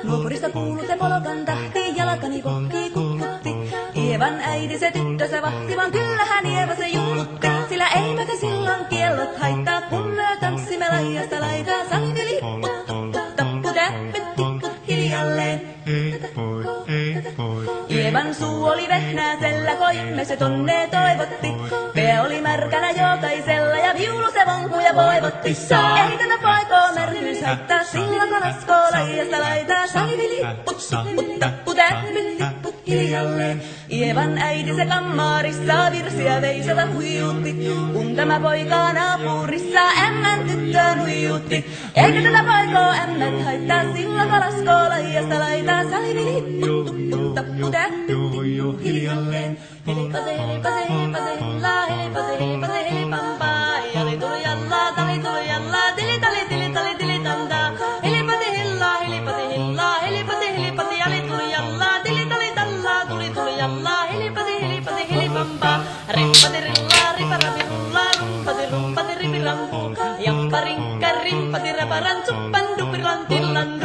Nuopurista kuului se polokan tahti, jalkani kohti kukkutti. Ievan äiti se tyttönsä vahti, vaan kyllähän Ieva se juhlutti. Sillä eiväkä silloin kiellot haittaa, kun me tanssimme laidasta laitaa. Salmi lipput, tappu, täppyt, tipput hiljalleen. Ievan suu oli vehnäisellä, koimme se tonne toivotti. Pää oli märkänä jokaisella ja viulu se vonkuja voivotti. Ei tätä paikoo märkyys haittaa, sillä kalaskoo laidasta laitaa. Salmi lipput, tappu, täppyt, tipput hiljalleen. Ievan äiti se kammarissa virsiä veisata huijutti. Kun tämä poika naapurissa ämmän tyttöön huijutti. Eikä tätä paikoo ämmät haittaa, sillä kalaskoo laidasta laitaa. Salmi lipput, tappu, täppyt, tipput hiljalleen. Helipase, helipase, helipase, hella, helipase, helipase, helipampaa. Jali tuli jallaa, tali tuli jallaa, tili tali, tili tali, tili tantaa. Helipase, hella, helipase, hella, helipase, helipase, jali tuli jallaa, tili tali tallaa, tuli jallaa. Helipase, helipase, helipampaa. Rimpase, rillaa, riparapi, rullaa, rumpase, rumpase, ripirampu. Jappa, rinkka, rimpasi, raparan, suppan, dupiran, tillan.